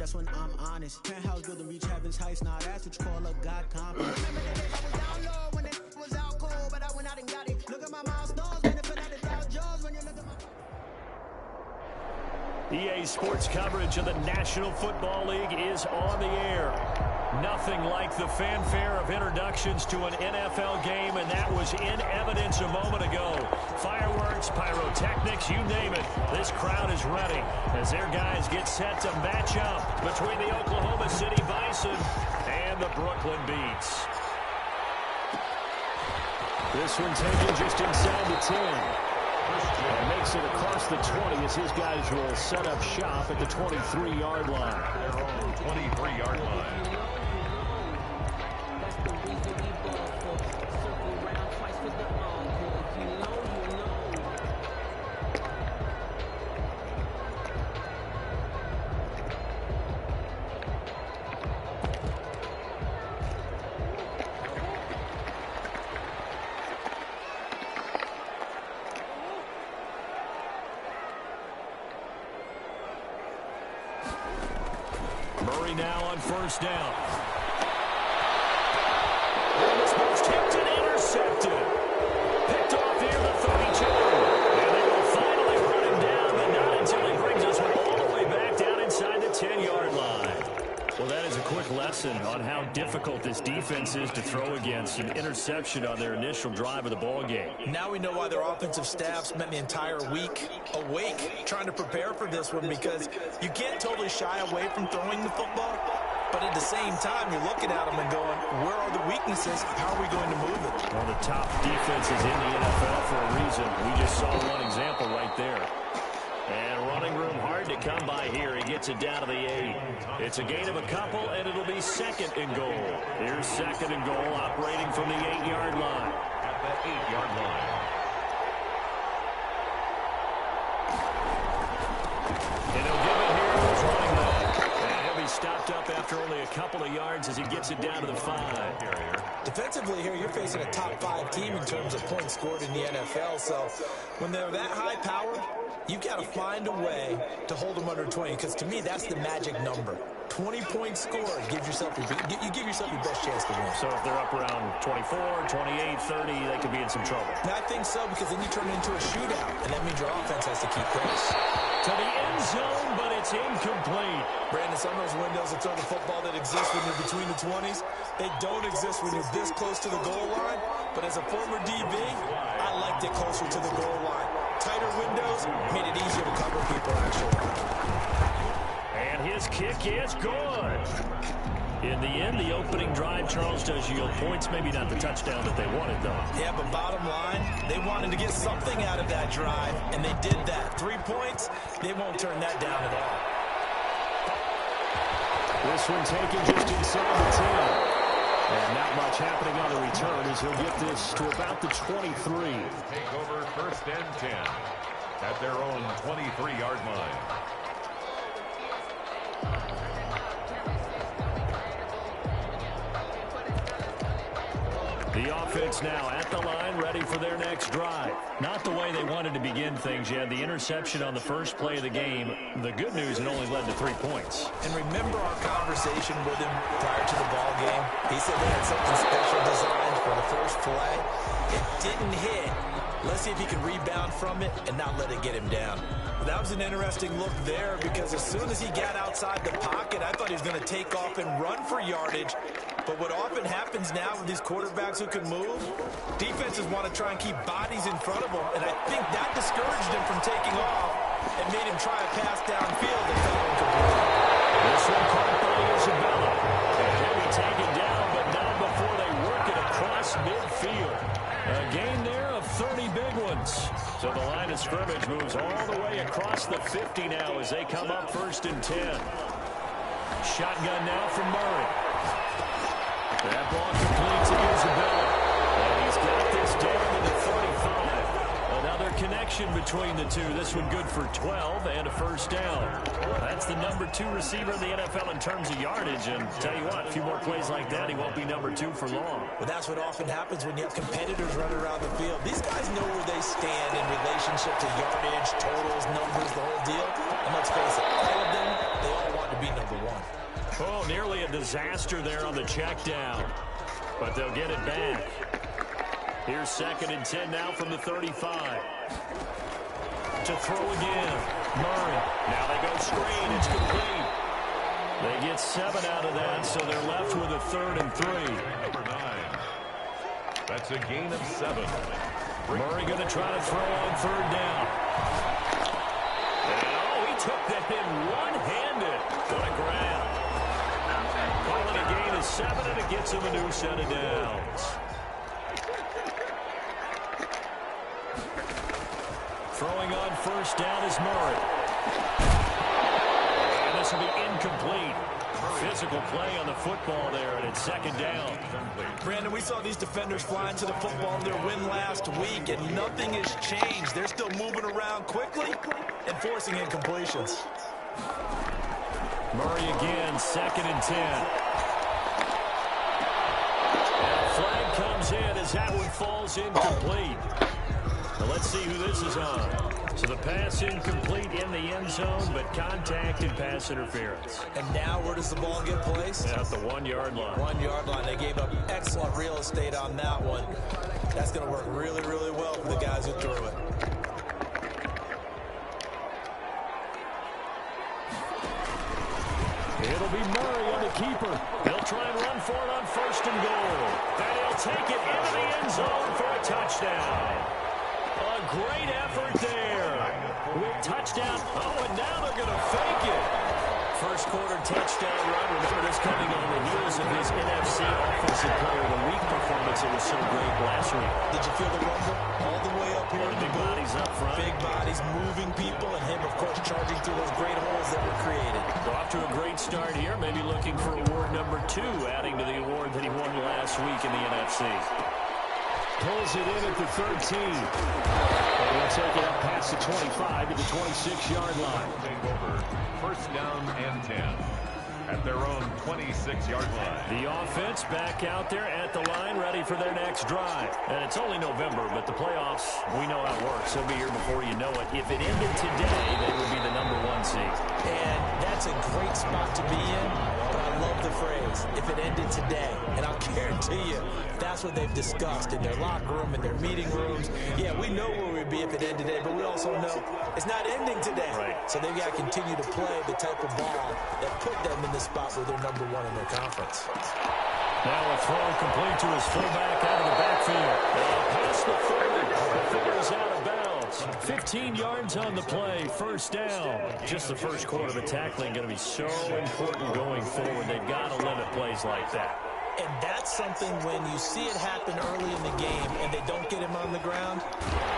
that's when I'm honest. Penthouse building, reach heaven's heights, now that's what you call a God complex. Remember the days I was down low when it was out cold, but I went out and got it. Look at my milestones, benefit out the Dow Jones when you look at my... EA Sports coverage of the National Football League is on the air. Nothing like the fanfare of introductions to an NFL game, and that was in evidence a moment ago. Fireworks, pyrotechnics, you name it. This crowd is ready as their guys get set to match up between the Oklahoma City Bison and the Brooklyn Beats. This one taken just inside the 10. And makes it across the 20 as his guys will set up shop at the 23-yard line. Their own 23-yard line. Murray now on first down. And this one's tipped and intercepted. Picked off near the 32. And they will finally run him down, but not until he brings us all the way back down inside the 10-yard line. Well, that is a quick lesson on how difficult this defense is to throw against. An interception on their initial drive of the ball game. Now we know why their offensive staff spent the entire week awake trying to prepare for this one, because you can't totally shy away from throwing the football, but at the same time you're looking at them and going, where are the weaknesses? How are we going to move it? One of the top defenses in the NFL for a reason. We just saw one example right there. And running room hard to come by here. He gets it down to the 8. It's a gain of a couple, and it'll be second and goal. Here's second and goal, operating from the 8-yard line. At the 8-yard line. And he'll give it here to his running back. And he'll be stopped up after only a couple of yards as he gets it down to the 5. Defensively here, you're facing a top 5 team in terms of points scored in the NFL, so when they're that high-powered, you've got to find a way to hold them under 20, because to me, that's the magic number. 20 points scored, you give yourself your best chance to win. So if they're up around 24, 28, 30, they could be in some trouble. And I think so, because then you turn it into a shootout, and that means your offense has to keep pace. To the end zone, but it's incomplete. Brandon, some of those windows that throw the football that exist when you're between the 20s, they don't exist when you're this close to the goal line. But as a former DB, I liked it closer to the goal line. Tighter windows made it easier to cover people, actually. And his kick is good. In the end, the opening drive, Charles, does yield points. Maybe not the touchdown that they wanted, though. Yeah, but bottom line, they wanted to get something out of that drive, and they did that. 3 points, they won't turn that down at all. This one taken just inside the 10. And not much happening on the return as he'll get this to about the 23. Take over first and 10 at their own 23-yard line. The offense now at the line, ready for their next drive. Not the way they wanted to begin things yet. The interception on the first play of the game. The good news, it only led to 3 points. And remember our conversation with him prior to the ball game? He said they had something special designed for the first play. It didn't hit. Let's see if he can rebound from it and not let it get him down. That was an interesting look there, because as soon as he got outside the pocket, I thought he was going to take off and run for yardage. But what often happens now with these quarterbacks who can move, defenses want to try and keep bodies in front of them, and I think that discouraged him from taking off and made him try a pass downfield that fell incomplete. This one caught by Isabella. And he'll be taken down, but not before they work it across midfield. A gain there of 30 big ones. So the line of scrimmage moves all the way across the 50 now as they come up first and 10. Shotgun now from Murray. That ball complete to Isabella. And he's got this down to the 35. Another connection between the two. This one good for 12 and a first down. That's the number 2 receiver in the NFL in terms of yardage. And tell you what, a few more plays like that, he won't be number 2 for long. Well, that's what often happens when you have competitors running around the field. These guys know where they stand in relationship to yardage, totals, numbers, the whole deal. And let's face it, all of them, they all want to be number 1. a disaster there on the check down. But they'll get it back. Here's 2nd and 10 now from the 35. To throw again. Murray. Now they go screen. It's complete. They get 7 out of that, so they're left with a 3rd and 3. Number 9. That's a gain of 7. Murray going to try to throw on 3rd down. And, oh, he took that in one-handed. What a grab. Calling a gain of 7, and it gets him a new set of downs. Throwing on 1st down is Murray. And this will be incomplete. Physical play on the football there, and it's 2nd down. Brandon, we saw these defenders flying to the football in their win last week, and nothing has changed. They're still moving around quickly and forcing incompletions. Murray again, 2nd and 10. And a flag comes in as that one falls incomplete. Now let's see who this is on. So the pass incomplete in the end zone, but contact and pass interference. And now where does the ball get placed? At the 1-yard line. 1-yard line. They gave up excellent real estate on that one. That's going to work really, really well for the guys who threw it. It'll be Murray on the keeper. He'll try and run for it on 1st and goal. And he'll take it into the end zone for a touchdown. A great effort there. With touchdown. Oh, and now they're going to fake it. First quarter touchdown run. Remember this coming on the heels of his NFC Offensive Player of the Week performance. It was so great last week. Did you feel the rumble all the way up here? The big bodies up front. Big bodies moving people, and him, of course, charging through those great holes that were created. So off to a great start here. Maybe looking for award number 2, adding to the award that he won last week in the NFC. Pulls it in at the 13. And we'll take it up past the 25 to the 26-yard line. Take over. 1st down and 10. At their own 26-yard line. The offense back out there at the line, ready for their next drive. And it's only November, but the playoffs, we know how it works. They'll be here before you know it. If it ended today, they would be the number 1 seed. And that's a great spot to be in, but I love the phrase, if it ended today. And I'll guarantee you, that's what they've discussed in their locker room, in their meeting rooms. Yeah, we know where we'd be if it ended today, but we also know it's not ending today. Right. So they've got to continue to play the type of ball that put them in the spot where they're number 1 in their conference. Now a throw complete to his fullback out of the backfield. Past the 30 before he's out of bounds. 15 yards on the play, 1st down. Just the first quarter of the tackling going to be so important going forward. They've got to limit plays like that. And that's something when you see it happen early in the game and they don't get him on the ground,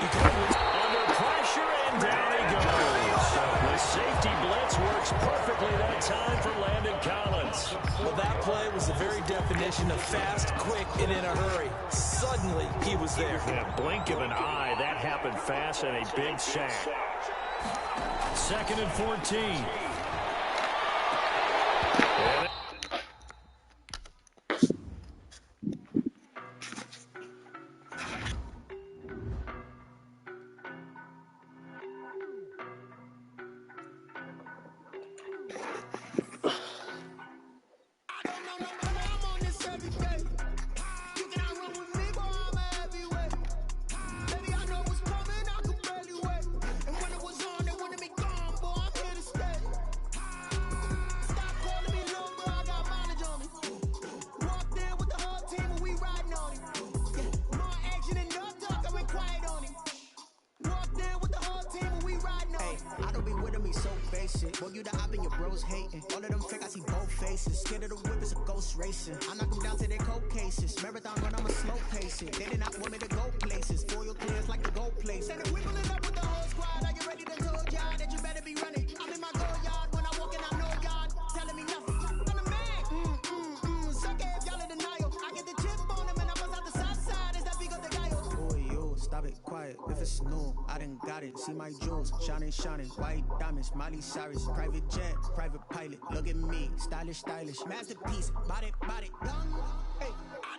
you can under pressure, and down he goes. The safety blitz works perfectly that time for Landon Collins. Well, that play was the very definition of fast, quick, and in a hurry. Suddenly, he was there. In a blink of an eye, that happened fast and a big sack. 2nd and 14. Boy, you the op and your bros hating. All of them fake, I see both faces. Scared of the whip, it's a ghost racing. I knock them down to their cold cases. Marathon run, I'm a slow pacing. They did not want me to go places. Foil clears like the gold place. And we pulling up with the whole squad. Are you ready to told y'all that you better be running? I'm in my go yard. When I walk in, I know y'all telling me nothing. I'm the man. Suck it if y'all in denial. I get the chip on them and I bust out the south side. Is that big of the guy? Boy, you stop it, quiet. If it's new, I done got it. See my jewels, shining, shining. White diamonds, Miley Cyrus. Private jet, private pilot. Look at me, stylish, stylish. Masterpiece, body, young. Hey, I